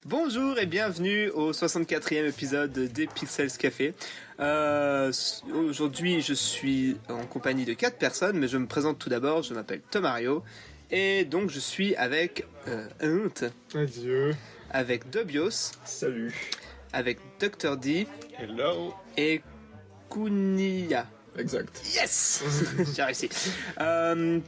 Bonjour et bienvenue au 64e épisode des Pixels Café. Aujourd'hui, je suis en compagnie de 4 personnes, mais je me présente tout d'abord. Je m'appelle Tomario et donc je suis avec Hunt, Adieu. avec Dobios, Salut. avec Dr. D Hello. et Kounia. Exact. Yes. J'ai réussi.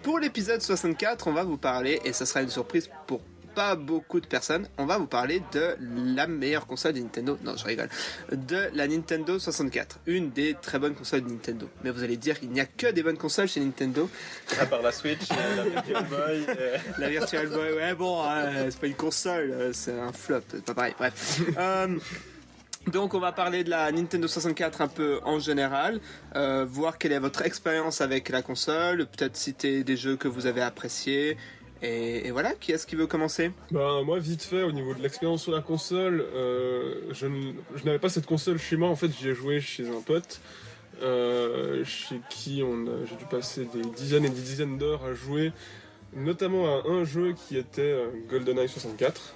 Pour l'épisode 64, on va vous parler, et ça sera une surprise pour pas beaucoup de personnes, on va vous parler de la meilleure console de Nintendo. Non, je rigole. De la Nintendo 64. Une des très bonnes consoles de Nintendo. Mais vous allez dire, il n'y a que des bonnes consoles chez Nintendo. À part la Switch, la Virtual Boy. La Virtual Boy, ouais, bon, c'est pas une console, c'est un flop, c'est pas pareil. Bref. Donc on va parler de la Nintendo 64 un peu en général, voir quelle est votre expérience avec la console, peut-être citer des jeux que vous avez appréciés, et voilà, qui est-ce qui veut commencer ? Ben, moi, vite fait, au niveau de l'expérience sur la console, je n'avais pas cette console chez moi. En fait, j'y ai joué chez un pote, chez qui j'ai dû passer des dizaines et des dizaines d'heures à jouer, notamment à un jeu qui était GoldenEye 64.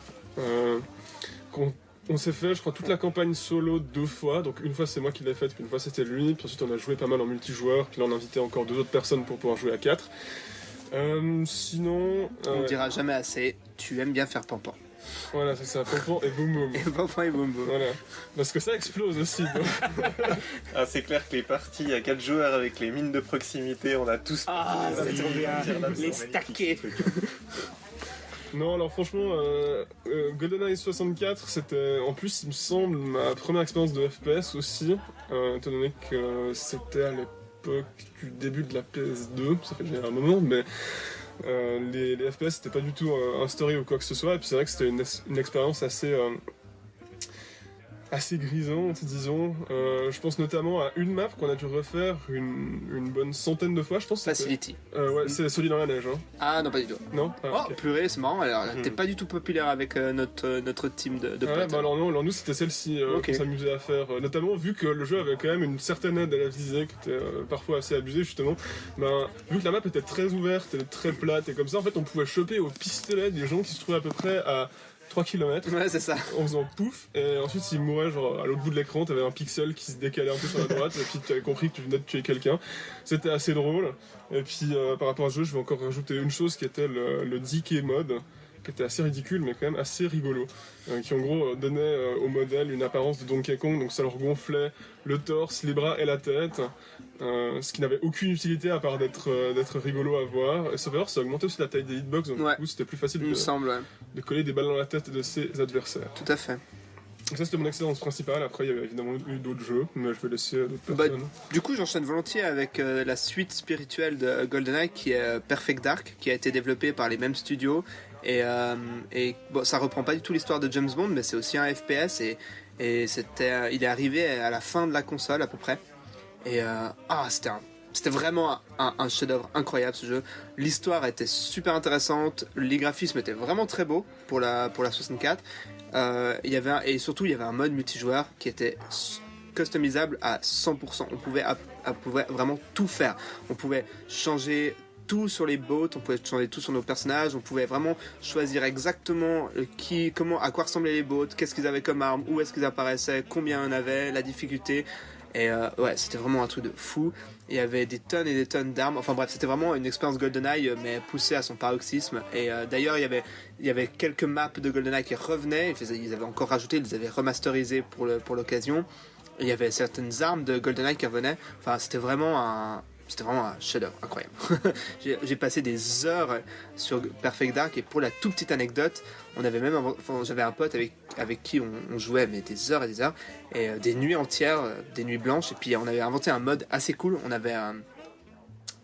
On s'est fait, je crois, toute la campagne solo 2 fois. Donc une fois c'est moi qui l'ai faite, puis une fois c'était lui. Puis ensuite on a joué pas mal en multijoueur. Puis là on a invité encore 2 autres personnes pour pouvoir jouer à 4. Sinon... On dira jamais assez, tu aimes bien faire pampan. Voilà, c'est ça, Pompon et Boum Boum. Et pampan et boum boum. Voilà. Parce que ça explose aussi. Ah, c'est clair que les parties à 4 joueurs avec les mines de proximité, on a tous... C'est trop bien, les stackés. Non, alors franchement, GoldenEye 64, c'était en plus, il me semble, ma première expérience de FPS aussi, étant donné que c'était à l'époque du début de la PS2, ça fait déjà un moment, mais les FPS c'était pas du tout un story ou quoi que ce soit, et puis c'est vrai que c'était une expérience assez grisante, disons. Je pense notamment à une map qu'on a dû refaire une bonne centaine de fois, je pense. Facility. Ouais, c'est Solide dans la neige, hein. Ah non, pas du tout. Non Oh, purée, c'est marrant, alors t'es pas du tout populaire avec notre team de Ouais, potes. bah alors non, alors nous c'était celle-ci qu'on s'amusait à faire, notamment vu que le jeu avait quand même une certaine aide à la visée qui était parfois assez abusée justement. Ben, vu que la map était très ouverte, elle était très plate et comme ça, en fait on pouvait choper au pistolet des gens qui se trouvaient à peu près à 3 km. Ouais, c'est ça. En faisant pouf, et ensuite s'ils mouraient, genre à l'autre bout de l'écran, t'avais un pixel qui se décalait un peu sur la droite, et puis t'avais compris que tu venais de tuer quelqu'un. C'était assez drôle. Et puis par rapport à ce jeu, je vais encore rajouter une chose qui était le DK mode, qui était assez ridicule mais quand même assez rigolo, qui en gros donnait au modèle une apparence de Donkey Kong, donc ça leur gonflait le torse, les bras et la tête, ce qui n'avait aucune utilité à part d'être rigolo à voir. Et sauf erreur, ça augmentait aussi la taille des hitbox, donc Ouais. du coup c'était plus facile Il me semble, ouais. de coller des balles dans la tête de ses adversaires. Tout à fait. Donc ça c'était mon expérience principale, après il y avait évidemment eu d'autres jeux, mais je vais laisser à d'autres Bah, personnes. du coup, j'enchaîne volontiers avec la suite spirituelle de GoldenEye qui est Perfect Dark, qui a été développée par les mêmes studios. Et bon, ça reprend pas du tout l'histoire de James Bond, mais c'est aussi un FPS et il est arrivé à la fin de la console à peu près. Et c'était vraiment un chef-d'œuvre incroyable ce jeu. L'histoire était super intéressante, les graphismes étaient vraiment très beaux pour la 64. Il y avait un mode multijoueur qui était customisable à 100%. On pouvait vraiment tout faire. On pouvait changer tout sur les boats, on pouvait changer tout sur nos personnages, on pouvait vraiment choisir exactement à quoi ressemblaient les boats, qu'est-ce qu'ils avaient comme armes, où est-ce qu'ils apparaissaient, combien on avait, la difficulté. Et ouais, c'était vraiment un truc de fou. Il y avait des tonnes et des tonnes d'armes. Enfin bref, c'était vraiment une expérience GoldenEye, mais poussée à son paroxysme. Et d'ailleurs, il y avait quelques maps de GoldenEye qui revenaient. Ils avaient encore rajouté, ils les avaient remasterisées pour l'occasion. Et il y avait certaines armes de GoldenEye qui revenaient. Enfin, c'était vraiment un chef-d'œuvre incroyable. J'ai passé des heures sur Perfect Dark, et pour la toute petite anecdote, j'avais un pote avec qui on jouait mais des heures et des heures, et des nuits entières, des nuits blanches, et puis on avait inventé un mode assez cool. Il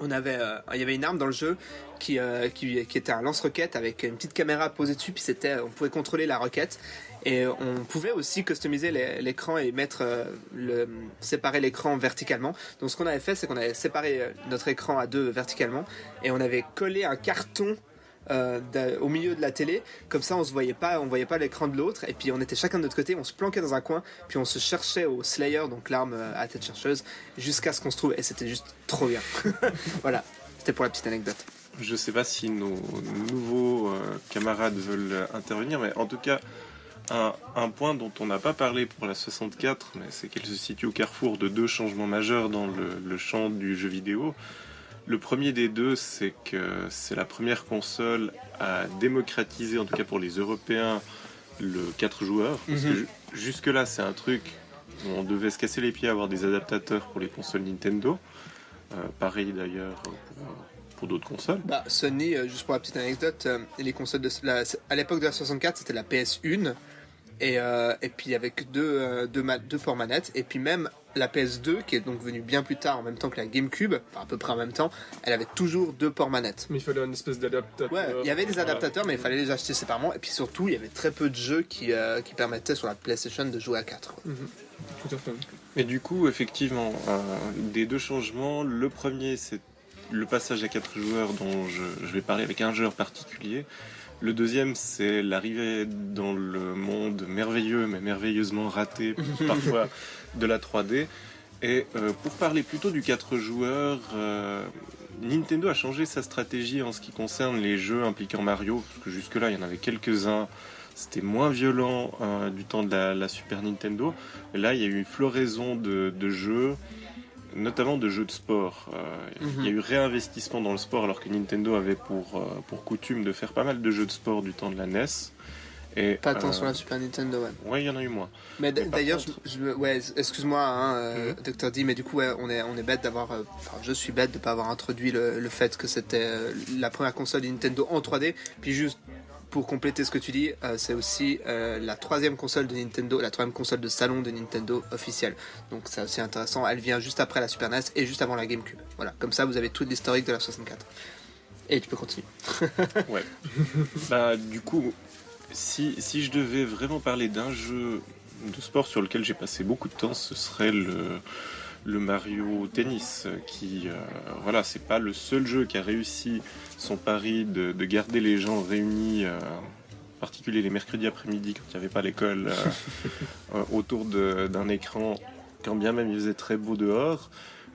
y avait une arme dans le jeu qui était un lance-roquette avec une petite caméra posée dessus, puis on pouvait contrôler la roquette. Et on pouvait aussi customiser l'écran et séparer l'écran verticalement. Donc ce qu'on avait fait, c'est qu'on avait séparé notre écran à 2 verticalement, et on avait collé un carton au milieu de la télé, comme ça on voyait pas l'écran de l'autre, et puis on était chacun de notre côté, on se planquait dans un coin, puis on se cherchait au Slayer, donc l'arme à tête chercheuse, jusqu'à ce qu'on se trouve, et c'était juste trop bien. Voilà, c'était pour la petite anecdote. Je sais pas si nos nouveaux camarades veulent intervenir, mais en tout cas, un point dont on n'a pas parlé pour la 64, mais c'est qu'elle se situe au carrefour de deux changements majeurs dans le champ du jeu vidéo. Le premier des deux, c'est que c'est la première console à démocratiser, en tout cas pour les Européens, le 4 joueurs. Parce que jusque-là, c'est un truc où on devait se casser les pieds à avoir des adaptateurs pour les consoles Nintendo. Pareil d'ailleurs pour d'autres consoles. Bah, Sony, juste pour la petite anecdote, les consoles à l'époque de la 64, c'était la PS1. Et puis avec deux ports manettes, et puis même la PS2 qui est donc venue bien plus tard en même temps que la GameCube, enfin à peu près en même temps, elle avait toujours deux ports manettes. Mais il fallait une espèce d'adaptateur. Ouais, il y avait des adaptateurs, mais il fallait les acheter séparément, et puis surtout il y avait très peu de jeux qui permettaient sur la PlayStation de jouer à 4. Tout à fait. Et du coup, effectivement, des deux changements, le premier c'est le passage à 4 joueurs dont je vais parler avec un joueur particulier. Le deuxième, c'est l'arrivée dans le monde merveilleux, mais merveilleusement raté parfois, de la 3D. Et pour parler plutôt du 4 joueurs, Nintendo a changé sa stratégie en ce qui concerne les jeux impliquant Mario, parce que jusque-là, il y en avait quelques-uns. C'était moins violent du temps de la Super Nintendo. Et là, il y a eu une floraison de jeux, notamment de jeux de sport. Il y a eu réinvestissement dans le sport alors que Nintendo avait pour coutume de faire pas mal de jeux de sport du temps de la NES. Et, pas tant sur la Super Nintendo, ouais. Ouais, il y en a eu moins. Mais d'ailleurs, contre... ouais, excuse-moi, Dr. D, mais du coup, ouais, on est bête d'avoir. Enfin, je suis bête de ne pas avoir introduit le fait que c'était la première console de Nintendo en 3D. Puis juste pour compléter ce que tu dis, c'est aussi la troisième console de Nintendo, la troisième console de salon de Nintendo officielle. Donc c'est aussi intéressant. Elle vient juste après la Super NES et juste avant la GameCube. Voilà, comme ça vous avez tout l'historique de la 64. Et tu peux continuer. Ouais. Bah du coup, si je devais vraiment parler d'un jeu de sport sur lequel j'ai passé beaucoup de temps, ce serait le Mario Tennis, qui, voilà, c'est pas le seul jeu qui a réussi son pari de garder les gens réunis, en particulier les mercredis après-midi quand il n'y avait pas l'école, autour d'un écran, quand bien même il faisait très beau dehors.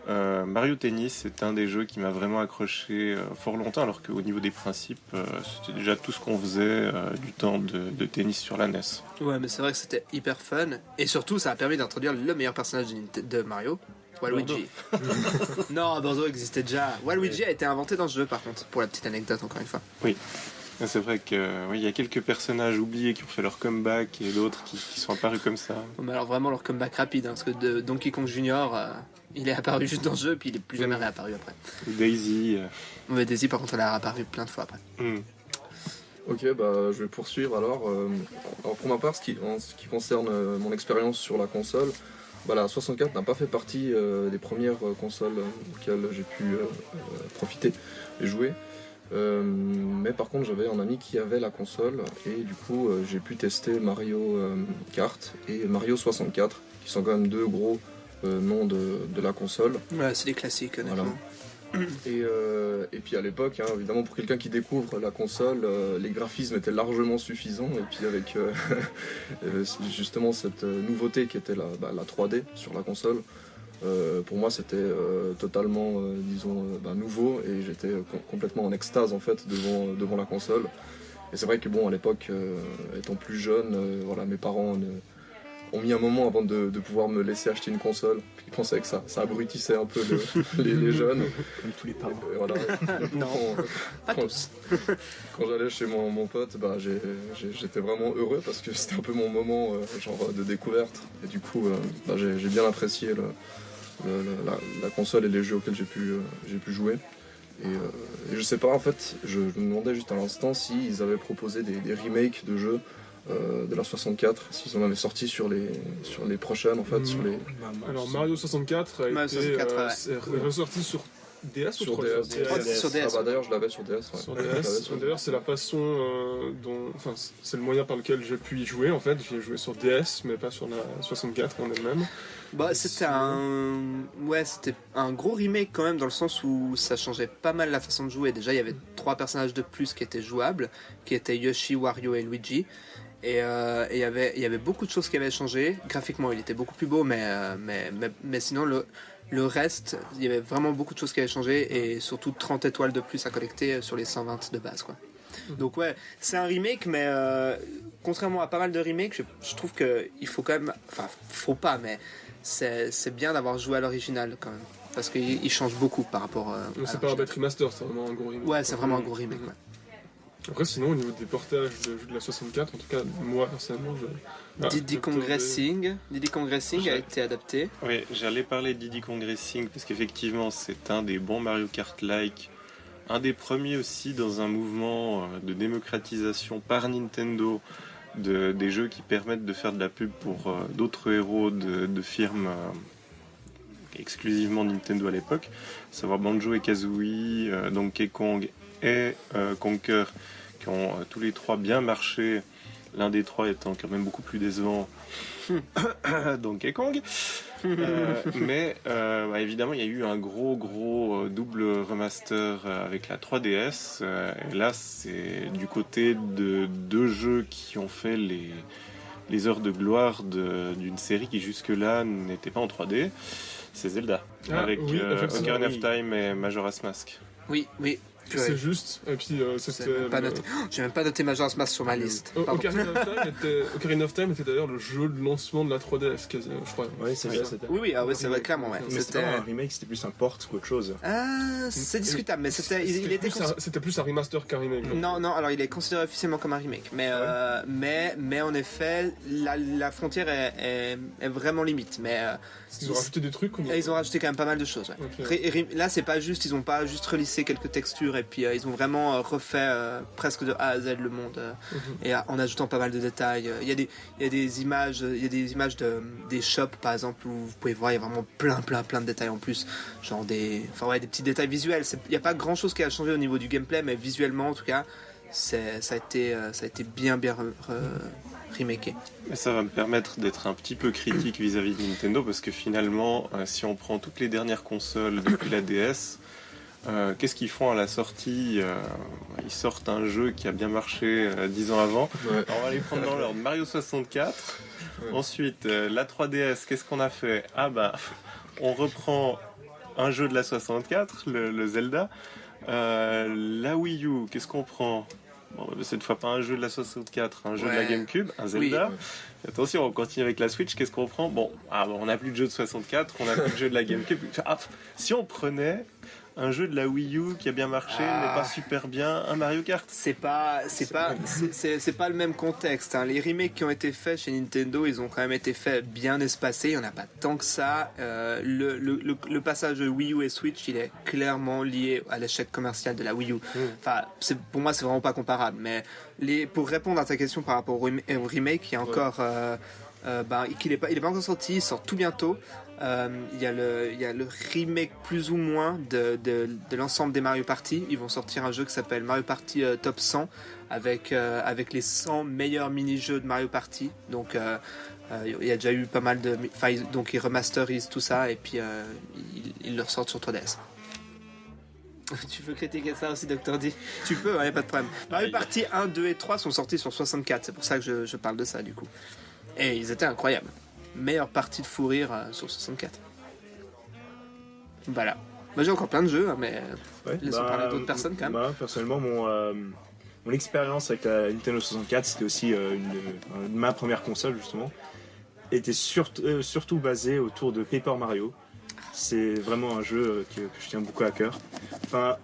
Mario Tennis, c'est un des jeux qui m'a vraiment accroché fort longtemps, alors qu'au niveau des principes, c'était déjà tout ce qu'on faisait du temps de tennis sur la NES. Ouais, mais c'est vrai que c'était hyper fun, et surtout ça a permis d'introduire le meilleur personnage de Mario, Waluigi. Non, Bordeaux existait déjà. Waluigi a été inventé dans ce jeu, par contre, pour la petite anecdote, encore une fois. Oui. C'est vrai qu'il y a quelques personnages oubliés qui ont fait leur comeback et d'autres qui sont apparus comme ça. Mais alors vraiment leur comeback rapide, parce que Donkey Kong Junior, il est apparu juste dans le jeu, puis il est plus jamais réapparu après. Daisy. Mais Daisy, par contre, elle a réapparu plein de fois après. Ok, bah je vais poursuivre alors. Alors pour ma part, en ce qui concerne mon expérience sur la console, bah, la 64 n'a pas fait partie des premières consoles auxquelles j'ai pu profiter et jouer. Mais par contre j'avais un ami qui avait la console et du coup j'ai pu tester Mario Kart et Mario 64 qui sont quand même deux gros noms de la console. Ouais, c'est des classiques honnêtement. Voilà. Et puis à l'époque, hein, évidemment pour quelqu'un qui découvre la console, les graphismes étaient largement suffisants et puis avec justement cette nouveauté qui était la 3D sur la console, pour moi c'était totalement disons nouveau et j'étais complètement en extase en fait devant la console. Et c'est vrai que bon à l'époque étant plus jeune, voilà, mes parents ont mis un moment avant de pouvoir me laisser acheter une console. Ils pensaient que ça abrutissait un peu les jeunes. Comme tous les parents. Voilà. Non, pas tous. Quand j'allais chez mon pote, j'étais vraiment heureux parce que c'était un peu mon moment genre de découverte. Et du coup, j'ai bien apprécié la console et les jeux auxquels j'ai pu jouer. Et je sais pas, en fait, je me demandais juste à l'instant s'ils avaient proposé des remakes de jeux de la 64, s'ils en avaient sorti sur les prochaines en fait, sur les... Alors Mario 64 a été ressorti sur DS ou sur 3DS. DS. Sur DS. Ah bah d'ailleurs je l'avais sur DS. Ouais. Sur DS. D'ailleurs c'est la façon enfin c'est le moyen par lequel j'ai pu y jouer en fait. J'ai joué sur DS mais pas sur la 64 en elle-même. Bah c'était un gros remake quand même dans le sens où ça changeait pas mal la façon de jouer. Déjà il y avait 3 personnages de plus qui étaient jouables, qui étaient Yoshi, Wario et Luigi. Et il y avait beaucoup de choses qui avaient changé. Graphiquement il était beaucoup plus beau mais sinon le reste, il y avait vraiment beaucoup de choses qui avaient changé et surtout 30 étoiles de plus à collecter sur les 120 de base quoi. Donc ouais, c'est un remake, mais contrairement à pas mal de remakes, je trouve qu'il faut quand même... Enfin, faut pas, mais c'est bien d'avoir joué à l'original quand même. Parce qu'il change beaucoup par rapport Donc c'est pas un bête remaster, c'est vraiment un gros remake. Ouais, c'est vraiment un gros remake, ouais. Après, sinon, au niveau des portages de jeux de la 64, en tout cas, moi, personnellement, Diddy Kong Racing a été adapté. Oui, j'allais parler de Diddy Kong Racing parce qu'effectivement, c'est un des bons Mario Kart-like. Un des premiers aussi dans un mouvement de démocratisation par Nintendo des jeux qui permettent de faire de la pub pour d'autres héros de firmes exclusivement Nintendo à l'époque, à savoir Banjo et Kazooie, Donkey Kong et Conker, qui ont tous les trois bien marché, l'un des trois étant quand même beaucoup plus décevant, Donkey Kong. Mais évidemment il y a eu un gros double remaster avec la 3DS, et là c'est du côté de deux jeux qui ont fait les heures de gloire d'une série qui jusque là n'était pas en 3D. C'est Zelda, avec Ocarina of Time et Majora's Mask. Oui. C'est juste, et puis c'était... J'ai même pas noté Majora's Mask sur ma liste. Ocarina of Time était d'ailleurs le jeu de lancement de la 3DS, je crois. Oui, c'est ça. Oui, c'est vrai, clairement. Ouais. Mais c'était pas un remake, c'était plus un port qu'autre chose. C'est discutable, mais c'était plus un remaster qu'un remake. Non, alors il est considéré officiellement comme un remake. Mais en effet, la frontière est vraiment limite. Ils ont rajouté des trucs Ils ont rajouté quand même pas mal de choses. Ouais. Okay. Là, c'est pas juste, ils ont pas juste relissé quelques textures et puis ils ont vraiment refait presque de A à Z le monde et en ajoutant pas mal de détails. Il y a des images, des shops par exemple où vous pouvez voir, il y a vraiment plein de détails en plus, genre des petits détails visuels. Il y a pas grand chose qui a changé au niveau du gameplay, mais visuellement en tout cas, ça a été bien remaké. Et ça va me permettre d'être un petit peu critique vis-à-vis de Nintendo parce que finalement, si on prend toutes les dernières consoles depuis la DS, qu'est-ce qu'ils font à la sortie? Ils sortent un jeu qui a bien marché 10 ans avant. Ouais. Alors, on va les prendre dans l'ordre. Mario 64. Ouais. Ensuite, la 3DS, qu'est-ce qu'on a fait? On reprend un jeu de la 64, le Zelda. La Wii U, qu'est-ce qu'on prend? Bon, cette fois pas un jeu de la 64, un jeu de la GameCube, un Zelda. Oui. Attention, on continue avec la Switch, qu'est-ce qu'on prend? On n'a plus de jeu de 64, on n'a plus de jeu de la GameCube. Si on prenait un jeu de la Wii U qui a bien marché, mais pas super bien, un Mario Kart. C'est pas le même contexte. Hein. Les remakes qui ont été faits chez Nintendo, ils ont quand même été faits bien espacés. Il n'y en a pas tant que ça. Le passage de Wii U et Switch, il est clairement lié à l'échec commercial de la Wii U. Enfin, pour moi, c'est vraiment pas comparable. Mais pour répondre à ta question par rapport au remake, il y a encore, il est pas encore sorti. Il sort tout bientôt. Il y a le remake plus ou moins de l'ensemble des Mario Party. Ils vont sortir un jeu qui s'appelle Mario Party Top 100 avec les 100 meilleurs mini-jeux de Mario Party. Donc il y a déjà eu pas mal de... donc ils remasterisent tout ça et puis ils le ressortent sur 3DS. Tu veux critiquer ça aussi, Dr. D? Tu peux, il n'y a pas de problème. Mario Party 1, 2 et 3 sont sortis sur 64. C'est pour ça que je parle de ça du coup. Et ils étaient incroyables. Meilleure partie de fou rire sur 64. Voilà. Moi j'ai encore plein de jeux, mais laissons parler d'autres personnes quand même. Personnellement, mon expérience avec la Nintendo 64, c'était aussi ma première console justement, était surtout basée autour de Paper Mario. C'est vraiment un jeu que je tiens beaucoup à cœur. Enfin,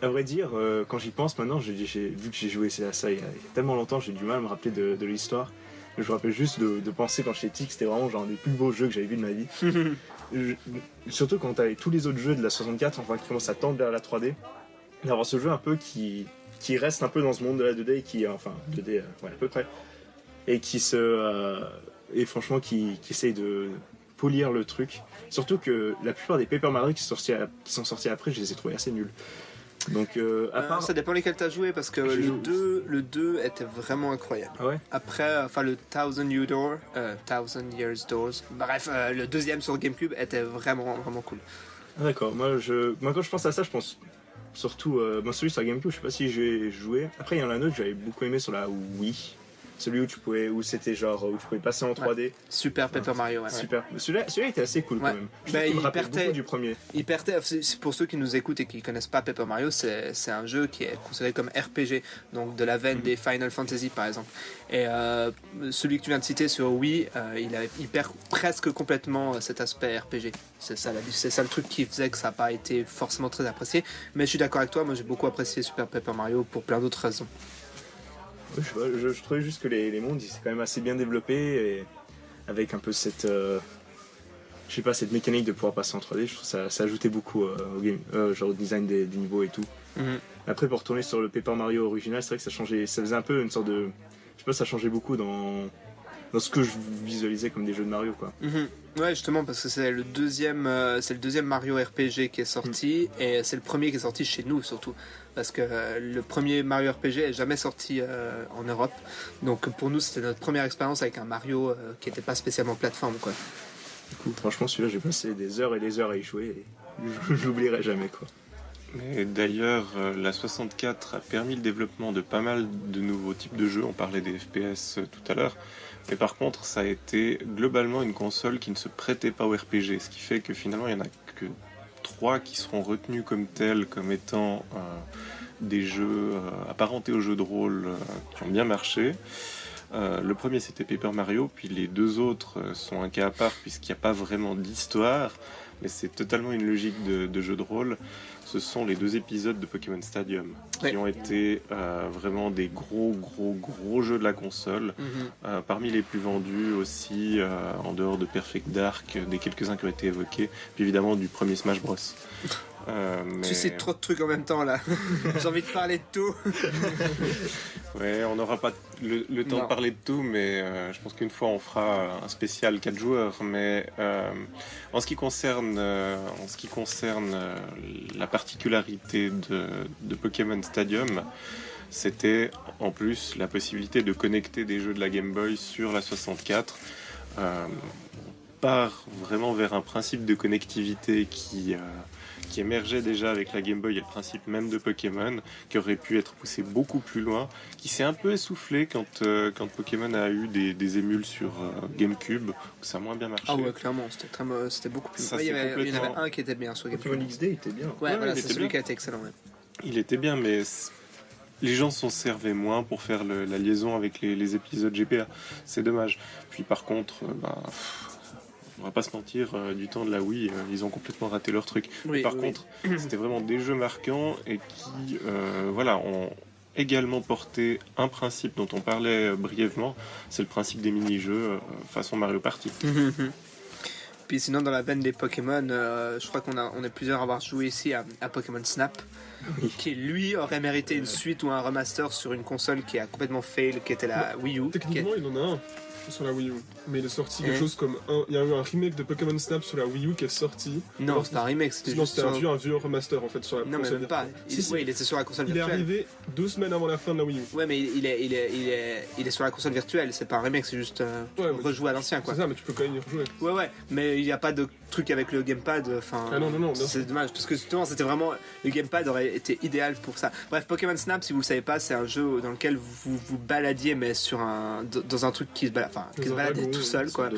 à vrai dire, quand j'y pense maintenant, vu que j'ai joué à ça il y a tellement longtemps, j'ai du mal à me rappeler de l'histoire. Je me rappelle juste de penser quand j'étais petit que c'était vraiment genre un des plus beaux jeux que j'avais vu de ma vie. Surtout quand t'avais tous les autres jeux de la 64, qui commencent à tendre vers la 3D, d'avoir ce jeu un peu qui reste un peu dans ce monde de la 2D, 2D à peu près, et et franchement qui essaye de polir le truc. Surtout que la plupart des Paper Mario qui sont sortis après, je les ai trouvés assez nuls. Donc, ça dépend lesquels t'as joué parce que le 2 était vraiment incroyable. Ah ouais. Après, le Thousand Years Doors, bref, le deuxième sur GameCube était vraiment cool. Ah d'accord. Moi quand je pense à ça, je pense surtout celui sur la GameCube. Je sais pas si j'ai joué. Après il y en a un autre que j'avais beaucoup aimé sur la Wii. celui où c'était genre où tu pouvais passer en 3D. Super Paper Mario, ouais. Super. Celui-là était assez cool Ouais. quand même. Je Bah, trouve qu'il me il rappelle partait- beaucoup du premier. C'est pour ceux qui nous écoutent et qui connaissent pas Paper Mario, c'est un jeu qui est considéré comme RPG, donc de la veine des Final Fantasy par exemple. Et celui que tu viens de citer sur Wii, il perd presque complètement cet aspect RPG. C'est ça le truc qui faisait que ça n'a pas été forcément très apprécié. Mais je suis d'accord avec toi, moi j'ai beaucoup apprécié Super Paper Mario pour plein d'autres raisons. Ouais, je trouvais juste que les mondes ils sont quand même assez bien développés et avec un peu cette je sais pas, cette mécanique de pouvoir passer en 3D, je trouve que ça ajoutait beaucoup au game, genre au design des niveaux et tout. Mhm. Après, pour retourner sur le Paper Mario original, c'est vrai que ça changeait, ça faisait un peu une sorte de, je sais pas, ça changeait beaucoup dans ce que je visualisais comme des jeux de Mario, quoi. Mhm. Ouais, justement, parce que c'est le deuxième Mario RPG qui est sorti, et c'est le premier qui est sorti chez nous surtout, parce que le premier Mario RPG est jamais sorti en Europe, donc pour nous c'était notre première expérience avec un Mario qui n'était pas spécialement plateforme, quoi. Du coup, franchement, celui-là, j'ai passé des heures et des heures à y jouer, et je l'oublierai jamais, quoi. Mais d'ailleurs, la 64 a permis le développement de pas mal de nouveaux types de jeux. On parlait des FPS tout à l'heure. Mais par contre, ça a été globalement une console qui ne se prêtait pas au RPG. Ce qui fait que finalement, il n'y en a que 3 qui seront retenus comme tels, comme étant des jeux apparentés aux jeux de rôle qui ont bien marché. Le premier, c'était Paper Mario. Puis les 2 autres sont un cas à part puisqu'il n'y a pas vraiment d'histoire. Mais c'est totalement une logique de jeu de rôle. Ce sont les 2 épisodes de Pokémon Stadium qui ont été vraiment des gros jeux de la console. Parmi les plus vendus aussi, en dehors de Perfect Dark, des quelques-uns qui ont été évoqués, puis évidemment du premier Smash Bros. Tu sais trop de trucs en même temps là. J'ai envie de parler de tout. Ouais, on n'aura pas le temps de parler de tout, mais je pense qu'une fois on fera un spécial 4 joueurs. Mais en ce qui concerne la particularité de Pokémon Stadium, c'était en plus la possibilité de connecter des jeux de la Game Boy sur la 64. On part vraiment vers un principe de connectivité qui émergeait déjà avec la Game Boy et le principe même de Pokémon, qui aurait pu être poussé beaucoup plus loin, qui s'est un peu essoufflé quand Pokémon a eu des émules sur GameCube, où ça a moins bien marché. Ah ouais, clairement, c'était beaucoup plus. Ça, il y en complètement... avait un qui était bien sur GameCube. Pokémon XD était bien. Ouais, voilà, il c'est était celui bien. qui a été excellent. Ouais. Il était bien, mais les gens s'en servaient moins pour faire la liaison avec les épisodes GPA. C'est dommage. Puis par contre, on va pas se mentir, du temps de la Wii, ils ont complètement raté leur truc. Oui, Par contre, c'était vraiment des jeux marquants et qui ont également porté un principe dont on parlait brièvement, c'est le principe des mini-jeux façon Mario Party. Puis sinon, dans la veine des Pokémon, je crois on est plusieurs à avoir joué ici à Pokémon Snap, qui lui aurait mérité une suite ou un remaster sur une console qui a complètement fail, qui était la Wii U. Techniquement, il en a un sur la Wii U, mais il est sorti quelque chose comme il y a eu un remake de Pokémon Snap sur la Wii U qui est sorti. Non, c'était un remake, c'était Sinon, juste c'était un vieux remaster en fait sur la Non, console. même pas. Si. Ouais, il était sur la console Il est virtuelle. arrivé 2 semaines avant la fin de la Wii U. Ouais, mais il est sur la console virtuelle, c'est pas un remake, c'est juste Ouais, mais rejouer à l'ancien, quoi. C'est ça, mais tu peux quand même y rejouer. Ouais, mais il n'y a pas de truc avec le gamepad, enfin... Ah non, bien sûr. c'est dommage, parce que justement, c'était vraiment... Le gamepad aurait été idéal pour ça. Bref, Pokémon Snap, si vous le savez pas, c'est un jeu dans lequel vous vous baladiez, mais dans un truc qui se balade, qui se baladait tout seul, quoi.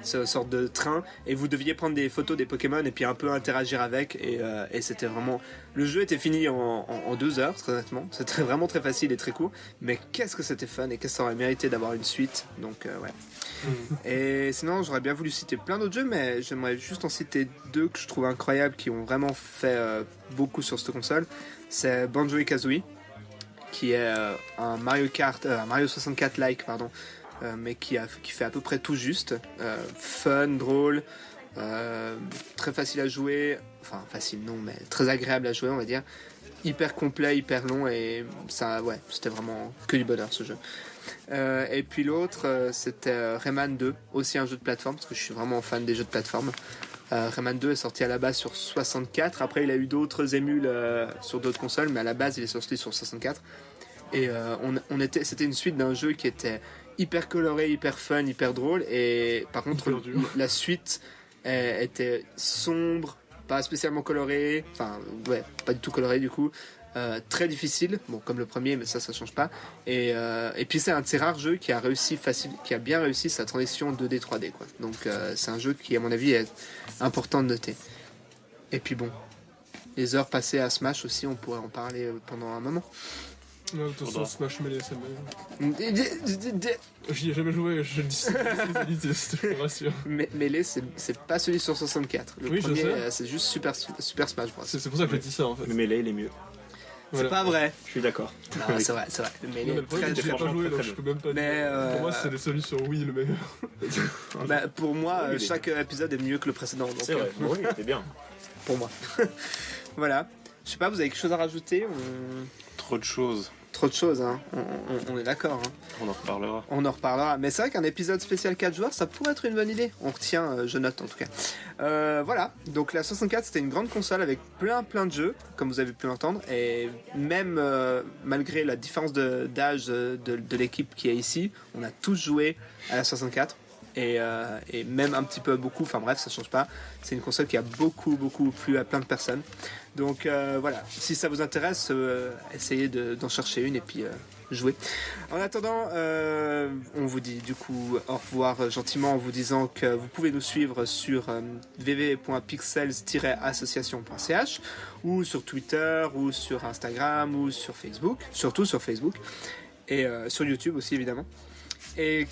C'est une sorte de train, et vous deviez prendre des photos des Pokémon et puis un peu interagir avec, et c'était vraiment... Le jeu était fini en 2 heures, très honnêtement. C'était vraiment très facile et très court, mais qu'est-ce que c'était fun et qu'est-ce que ça aurait mérité d'avoir une suite, donc ouais. Et sinon, j'aurais bien voulu citer plein d'autres jeux, mais j'aimerais juste en citer 2 que je trouve incroyables, qui ont vraiment fait beaucoup sur cette console. C'est Banjo et Kazooie, qui est un Mario 64-like, pardon, mais qui fait à peu près tout juste. Fun, drôle, très facile à jouer, enfin facile non, mais très agréable à jouer, on va dire. Hyper complet, hyper long, et ça, ouais, c'était vraiment que du bonheur ce jeu. Et puis l'autre, c'était Rayman 2, aussi un jeu de plateforme, parce que je suis vraiment fan des jeux de plateforme. Rayman 2 est sorti à la base sur 64, après il a eu d'autres émules sur d'autres consoles, mais à la base il est sorti sur 64. Et c'était une suite d'un jeu qui était hyper coloré, hyper fun, hyper drôle, et par contre la suite était sombre, pas spécialement colorée, enfin ouais, pas du tout colorée du coup. très difficile, bon comme le premier, mais ça change pas. Et puis c'est un de ces rares jeux qui a bien réussi sa transition 2D 3D quoi. Donc c'est un jeu qui à mon avis est important de noter. Et puis bon, les heures passées à Smash aussi, on pourrait en parler pendant un moment. Non, de toute façon, Smash Melee, ça me... Melee J'y ai jamais joué, je le dis c'est je te rassure. c'est pas celui sur 64. Le Oui, je premier sais. c'est juste Super Smash Bros. C'est pour ça que j'ai dit ça en fait. Le Melee, il est mieux. C'est pas vrai. Je suis d'accord. Non, c'est vrai. Le Non, Melee mais le est problème, très c'est que j'ai dur. pas joué, très, donc très je peux même pas Mais, dire. Pour moi, c'est celui sur Wii le meilleur. Bah, pour moi, Oui, il est chaque épisode est mieux que le précédent. Donc, C'est vrai. Oui, c'est bien. pour moi. Voilà. Je sais pas, vous avez quelque chose à rajouter Trop de choses. Trop de choses, hein. On est d'accord. Hein. On en reparlera. On en reparlera. Mais c'est vrai qu'un épisode spécial 4 joueurs, ça pourrait être une bonne idée. On retient, je note en tout cas. Voilà. Donc la 64, c'était une grande console avec plein de jeux, comme vous avez pu l'entendre. Et même malgré la différence d'âge de l'équipe qui est ici, on a tous joué à la 64. Et même un petit peu beaucoup, enfin bref, ça change pas. C'est une console qui a beaucoup plu à plein de personnes. Donc voilà, si ça vous intéresse, essayez d'en chercher une et puis jouer. En attendant, on vous dit du coup au revoir gentiment en vous disant que vous pouvez nous suivre sur www.pixels-association.ch ou sur Twitter ou sur Instagram ou sur Facebook, surtout sur Facebook et sur YouTube aussi évidemment. Et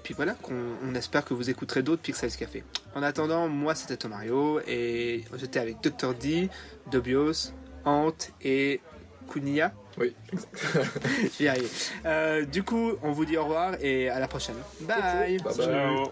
puis voilà, on espère que vous écouterez d'autres Pixels Café. En attendant, moi c'était Tomario et j'étais avec Dr. D, Dobios, Ant et Kunia. Oui. Je vais y arriver. Du coup, on vous dit au revoir et à la prochaine. Bye. Bye bye. Ciao.